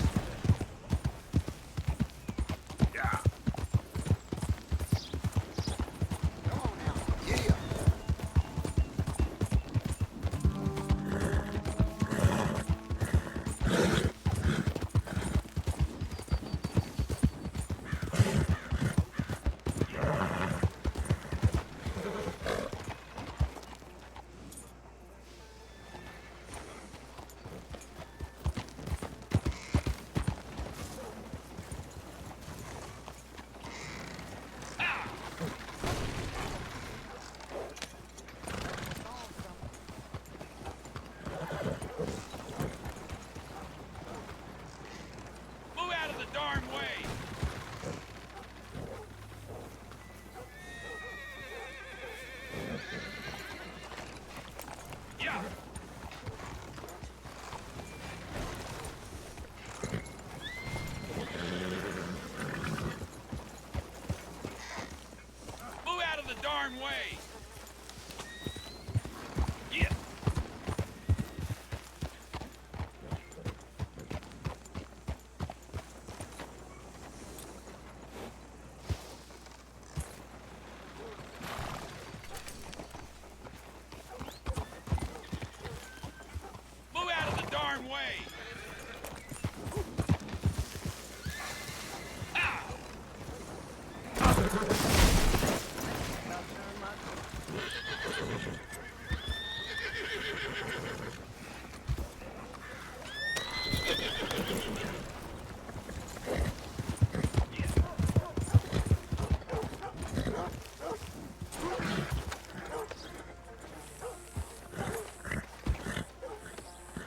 son. Yeah. Come on now. Yeah. Move out of the darn way! Yeah! Move out of the darn way! Yeah! Move out of the darn way! Ah!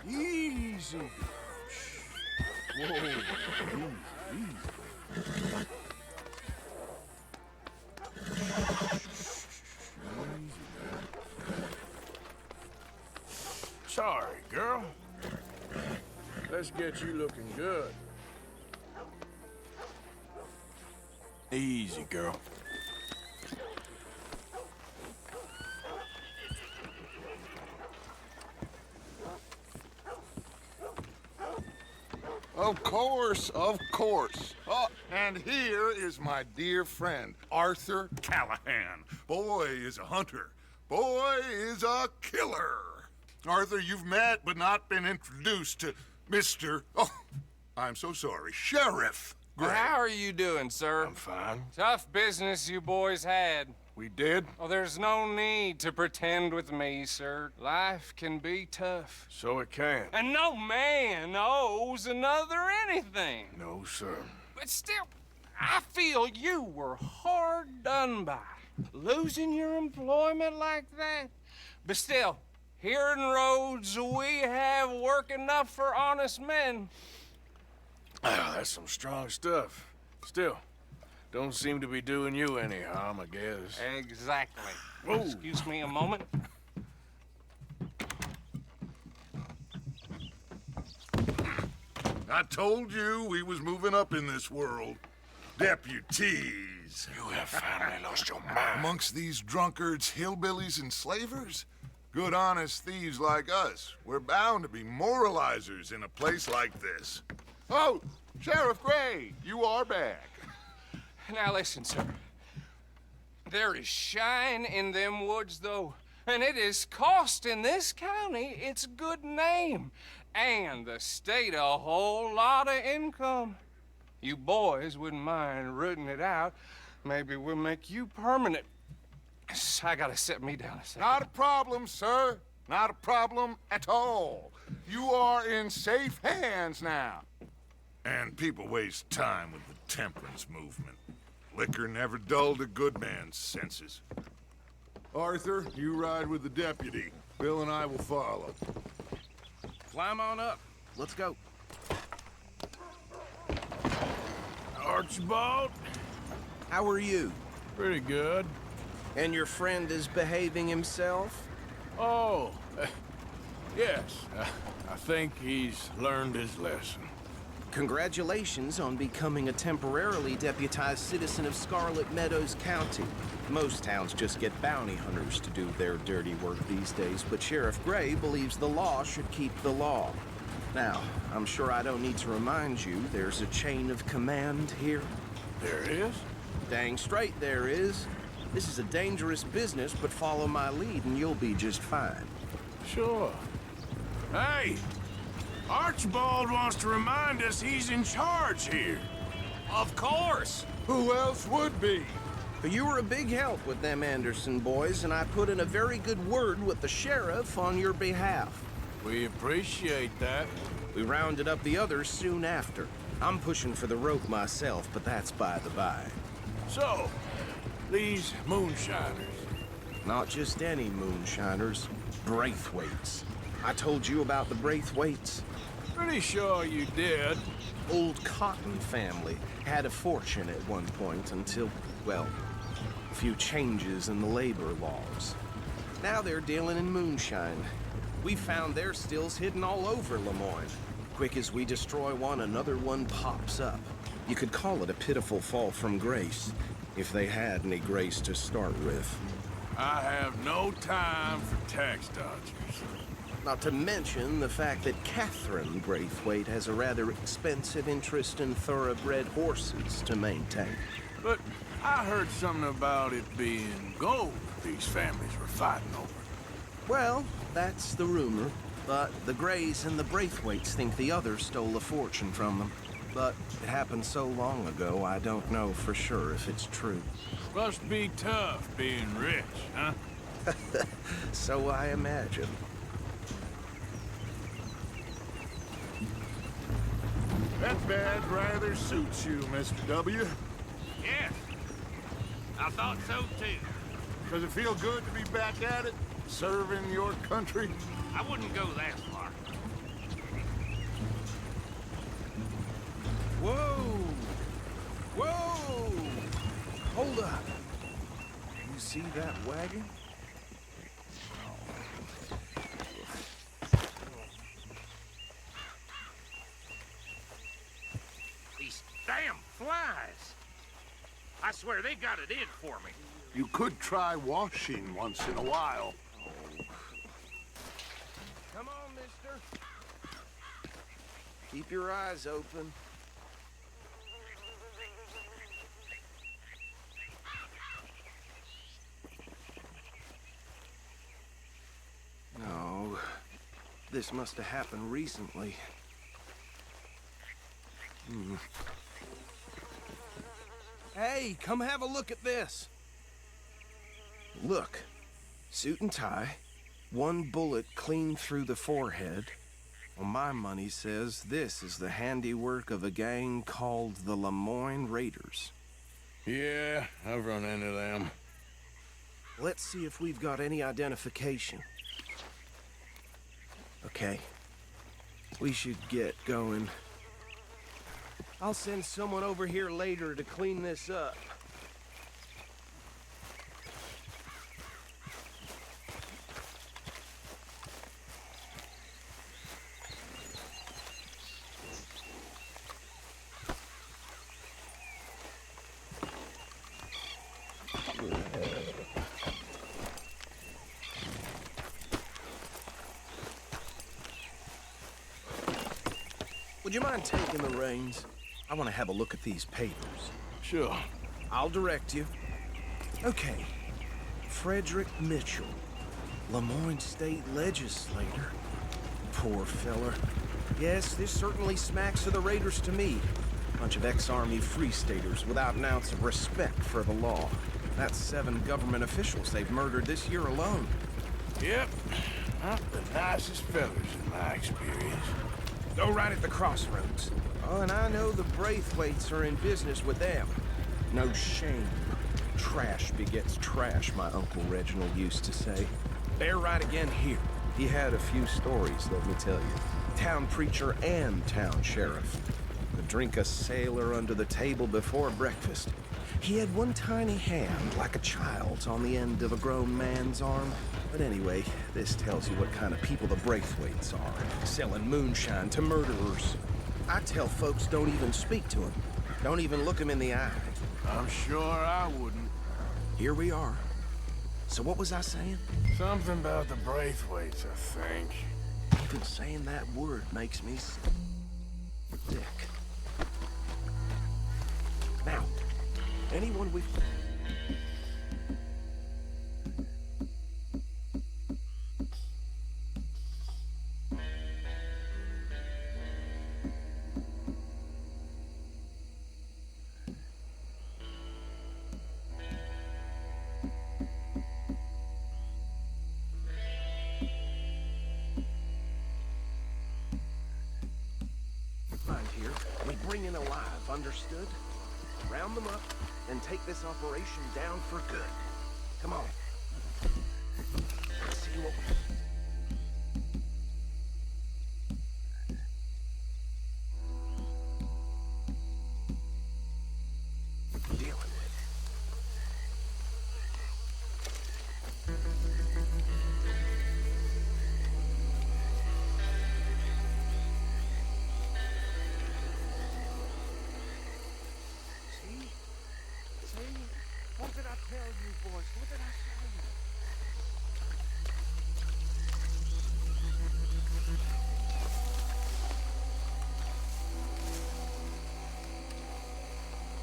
Easy. Whoa. Easy. Sorry, girl. Let's get you looking good. Easy, girl. Of course, of course. Oh, and here is my dear friend, Arthur Callahan. Boy is a hunter. Boy is a killer. Arthur, you've met but not been introduced to Mr. Oh, I'm so sorry, Sheriff Gray. Well, how are you doing, sir? I'm fine. Tough business you boys had. We did? Oh, there's no need to pretend with me, sir. Life can be tough. So it can. And no man owes another anything. No, sir. But still, I feel you were hard done by. Losing your employment like that. But still, here in Rhodes, we have work enough for honest men. Ah, that's some strong stuff. Still, don't seem to be doing you any harm, I guess. Exactly. Whoa. Excuse me a moment. I told you we was moving up in this world. Deputies. You have finally lost your mind. Amongst these drunkards, hillbillies, and slavers? Good, honest thieves like us. We're bound to be moralizers in a place like this. Oh, Sheriff Gray, you are back. Now listen, sir. There is shine in them woods, though, and it is costing this county its good name and the state a whole lot of income. You boys wouldn't mind rooting it out. Maybe we'll make you permanent. I gotta sit me down a second. Not a problem, sir. Not a problem at all. You are in safe hands now. And people waste time with the temperance movement. Liquor never dulled a good man's senses. Arthur, you ride with the deputy. Bill and I will follow. Climb on up. Let's go. Archibald, How are you? pretty good. And your friend is behaving himself? Oh, yes. I think he's learned his lesson. Congratulations on becoming a temporarily deputized citizen of Scarlet Meadows County. Most towns just get bounty hunters to do their dirty work these days, but Sheriff Gray believes the law should keep the law. Now, I'm sure I don't need to remind you there's a chain of command here. There is? Dang straight there is. This is a dangerous business, but follow my lead and you'll be just fine. Sure. Hey! Archibald wants to remind us he's in charge here. Of course. Who else would be? But you were a big help with them Anderson boys, and I put in a very good word with the sheriff on your behalf. We appreciate that. We rounded up the others soon after. I'm pushing for the rope myself, but that's by the by. So, these moonshiners. Not just any moonshiners, Braithwaites. I told you about the Braithwaites. Pretty sure you did. Old Cotton family had a fortune at one point until, well, a few changes in the labor laws. Now they're dealing in moonshine. We found their stills hidden all over Lemoyne. Quick as we destroy one, another one pops up. You could call it a pitiful fall from grace, if they had any grace to start with. I have no time for tax dodgers. Not to mention the fact that Catherine Braithwaite has a rather expensive interest in thoroughbred horses to maintain. But I heard something about it being gold these families were fighting over. Well, that's the rumor. But the Greys and the Braithwaites think the others stole a fortune from them. But it happened so long ago, I don't know for sure if it's true. Must be tough being rich, huh? So I imagine. That badge rather suits you, Mr. W. Yes. I thought so too. Does it feel good to be back at it? Serving your country? I wouldn't go that far. Whoa! Whoa! Hold up. You see that wagon? These damn flies. I swear they got it in for me. You could try washing once in a while. Come on, mister. Keep your eyes open. No, this must have happened recently. Hey, come have a look at this. Look, suit and tie, one bullet clean through the forehead. Well, my money says this is the handiwork of a gang called the Lemoyne Raiders. Yeah, I've run into them. Let's see if we've got any identification. Okay. We should get going. I'll send someone over here later to clean this up. Would you mind taking the reins? I want to have a look at these papers. Sure. I'll direct you. Okay. Frederick Mitchell, Lemoyne State Legislator. Poor feller. Yes, this certainly smacks of the Raiders to me. Bunch of ex-Army Free Staters without an ounce of respect for the law. That's 7 government officials they've murdered this year alone. Yep. Not the nicest fellas in my experience. Go right at the crossroads. Oh, and I know the Braithwaites are in business with them. No shame. Trash begets trash, my Uncle Reginald used to say. They're right again here. He had a few stories, let me tell you. Town preacher and town sheriff. Could drink a sailor under the table before breakfast. He had one tiny hand, like a child's, on the end of a grown man's arm. But anyway, this tells you what kind of people the Braithwaites are. Selling moonshine to murderers. I tell folks don't even speak to him. Don't even look him in the eye. I'm sure I wouldn't. Here we are. So what was I saying? Something about the Braithwaites, I think. Even saying that word makes me sick. Now, anyone we've... here, we bring in alive, understood? Round them up, and take this operation down for good. Come on. Let's see what... we're dealing with. What did I tell you, boys? What did I tell you?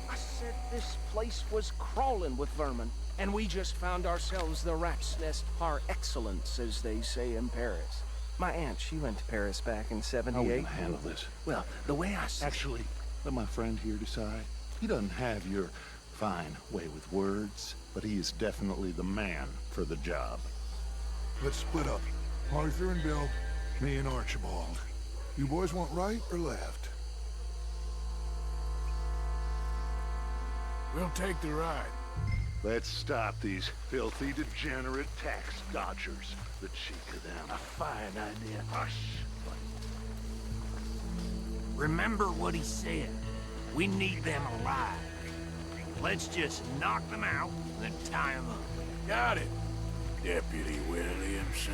I said this place was crawling with vermin, and we just found ourselves the rat's nest par excellence, as they say in Paris. My aunt, she went to Paris back in '78. How are we gonna handle this? Well, the way I see... Actually, let my friend here decide. He doesn't have your fine way with words, but he is definitely the man for the job. Let's split up. Arthur and Bill, me and Archibald. You boys want right or left? We'll take the ride. Let's stop these filthy, degenerate tax dodgers. The cheek of them. A fine idea. Hush. Remember what he said. We need them alive. Let's just knock them out, then tie them up. Got it, Deputy Williamson.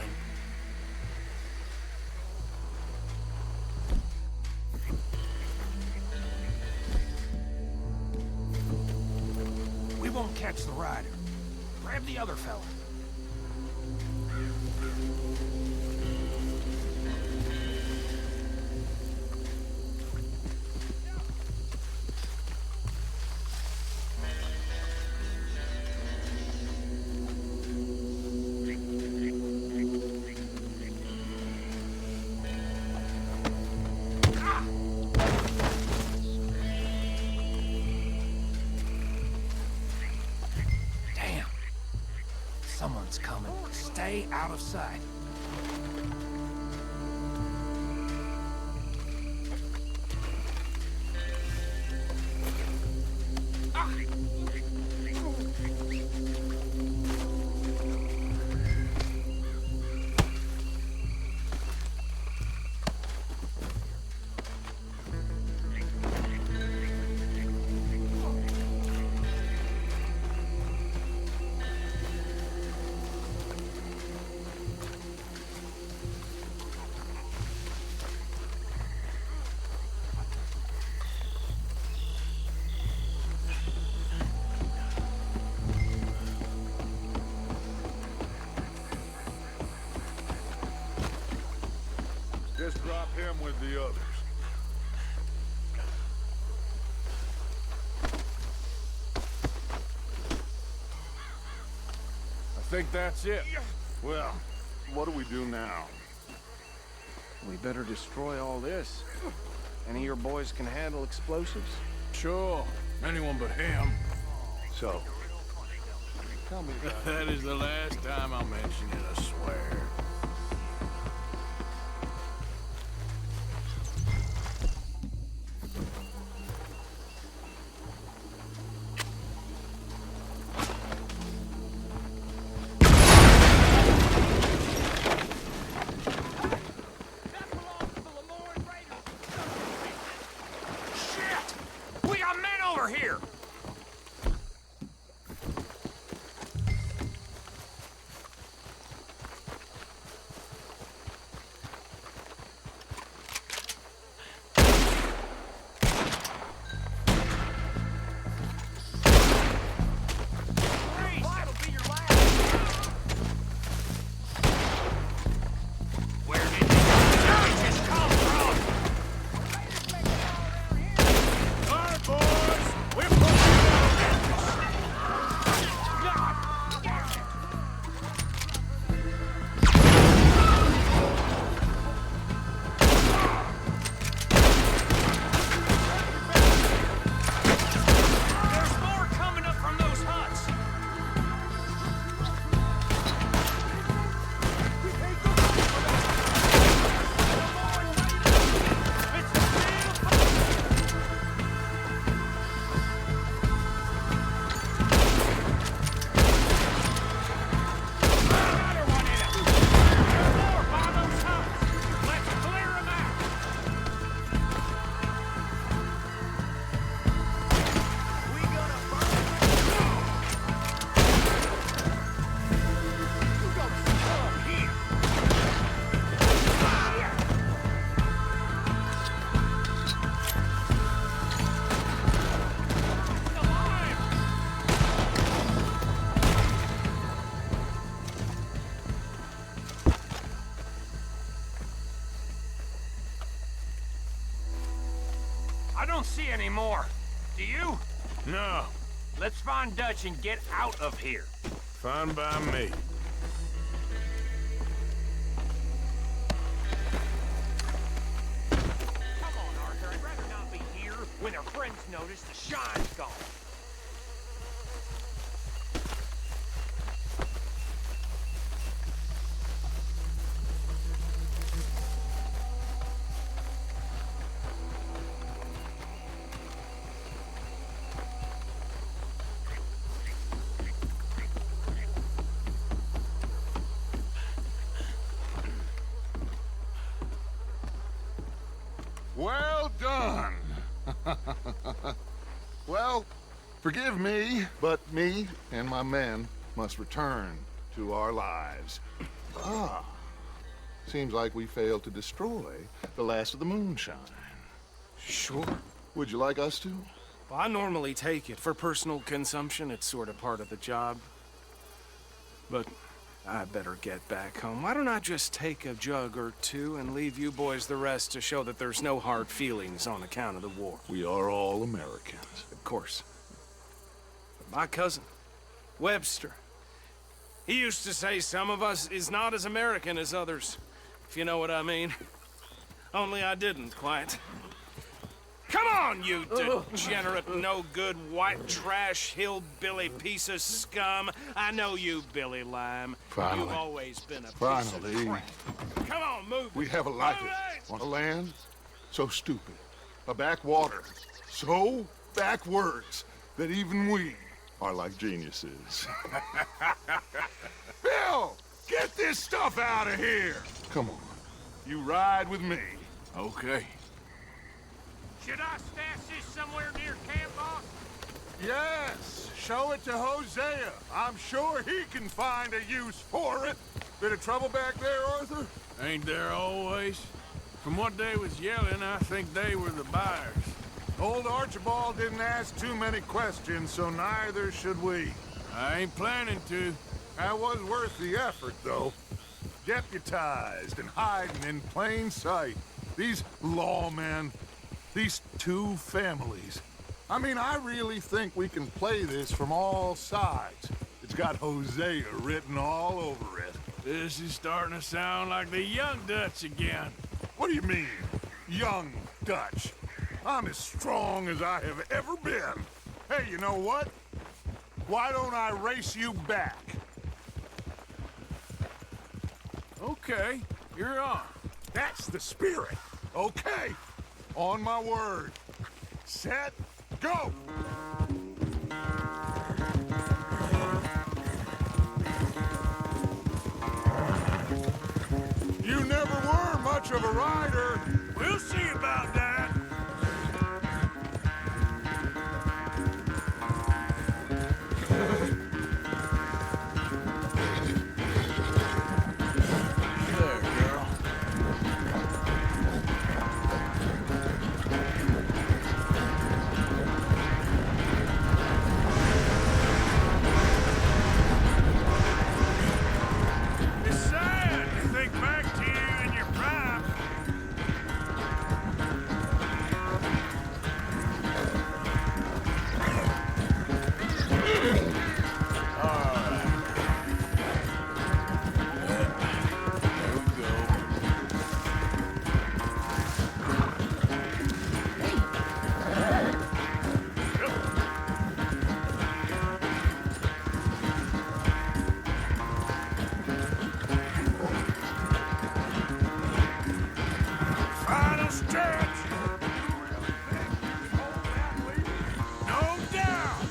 We won't catch the rider. Grab the other fella. Someone's coming. Stay out of sight. Just drop him with the others. I think that's it. Well, what do we do now? We better destroy all this. Any of your boys can handle explosives? Sure. Anyone but him. So, tell me about it. That is the last time I'll mention it, I swear. Here! don't see any more. Do you? No, Let's find Dutch and get out of here. fine by me. Come on, Arthur. I'd rather not be here when our friends notice the shine's gone. Well done. Well, forgive me, but me and my men must return to our lives. Ah, seems like we failed to destroy the last of the moonshine. Sure. Would you like us to? Well, I normally take it. For personal consumption, it's sort of part of the job. But I better get back home. Why don't I just take a jug or two and leave you boys the rest to show that there's no hard feelings on account of the war? We are all Americans. Of course. But my cousin, Webster, he used to say some of us is not as American as others, if you know what I mean. Only I didn't quite. Come on, you degenerate, no-good, white trash, hillbilly piece of scum. I know you, Billy Lime. Finally. You've always been a piece Finally. of crap. Come on, move. We have a life Move it! on a land so stupid, a backwater so backwards that even we are like geniuses. Bill, get this stuff out of here. Come on, you ride with me. Okay. Should I stash this somewhere near camp, boss? Yes, show it to Hosea. I'm sure he can find a use for it. Bit of trouble back there, Arthur? Ain't there always? From what they was yelling, I think they were the buyers. Old Archibald didn't ask too many questions, so neither should we. I ain't planning to. That was worth the effort, though. Deputized and hiding in plain sight. These lawmen, these two families. I mean, I really think we can play this from all sides. It's got Hosea written all over it. This is starting to sound like the young Dutch again. What do you mean, young Dutch? I'm as strong as I have ever been. Hey, you know what? Why don't I race you back? Okay, you're on. That's the spirit. Okay, on my word. Set, go! You never were much of a rider. We'll see about that. There, girl. It's sad to think back to you in your prime. Final stretch. No doubt.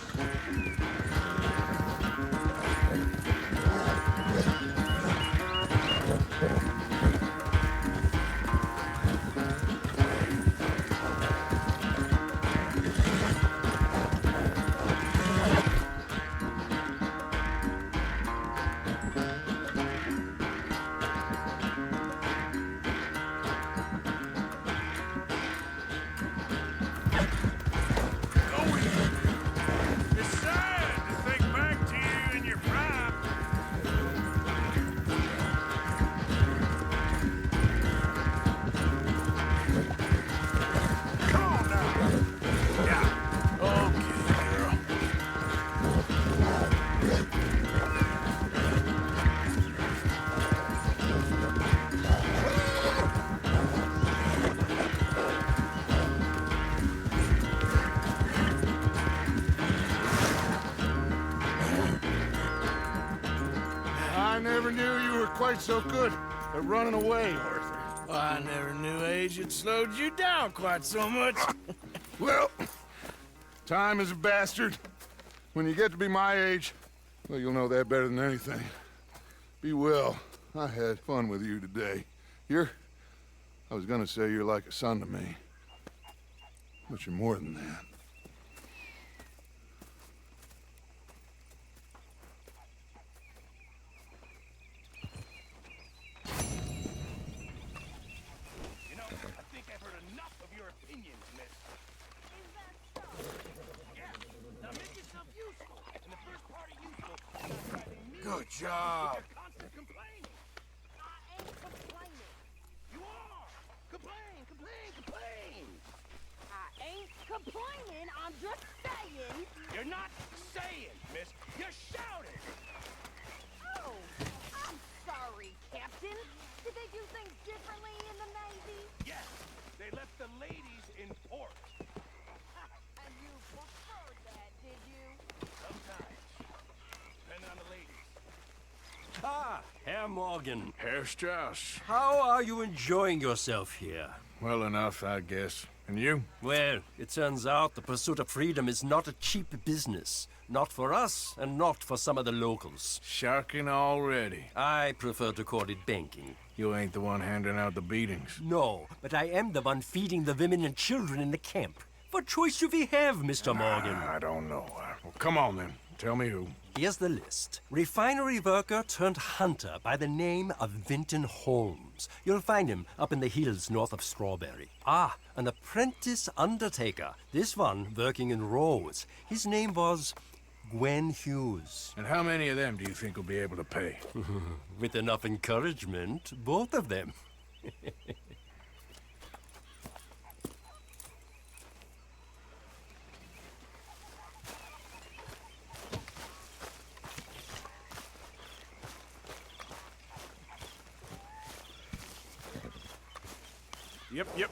quite so good at running away, Arthur. I never knew age had slowed you down quite so much. Well, time is a bastard. When you get to be my age, well, you'll know that better than anything. Be well. I had fun with you today. I was gonna say you're like a son to me. But you're more than that. You know, I think I've heard enough of your opinions, miss. Is that so? Yeah. Now make yourself useful. And the first part of useful is not driving me. Good job. With your constant complaining. I ain't complaining. You are. Complain. I ain't complaining. I'm just saying. You're not saying, miss. You're shouting. Oh, I'm sorry, Captain. Did they do things differently in the Navy? Yes. They left the ladies in port. And you preferred that, did you? Sometimes. Depending on the ladies. Ah, Herr Morgan. Herr Strauss. How are you enjoying yourself here? Well enough, I guess. And you? Well, it turns out the pursuit of freedom is not a cheap business. Not for us, and not for some of the locals. Sharking already. I prefer to call it banking. You ain't the one handing out the beatings. No, but I am the one feeding the women and children in the camp. What choice do we have, Mr. Morgan? I don't know. Well, come on then. Tell me who. Here's the list. Refinery worker turned hunter by the name of Vinton Holmes. You'll find him up in the hills north of Strawberry. Ah, an apprentice undertaker. This one working in rows. His name was Gwen Hughes. And how many of them do you think will be able to pay? With enough encouragement, both of them. Yep.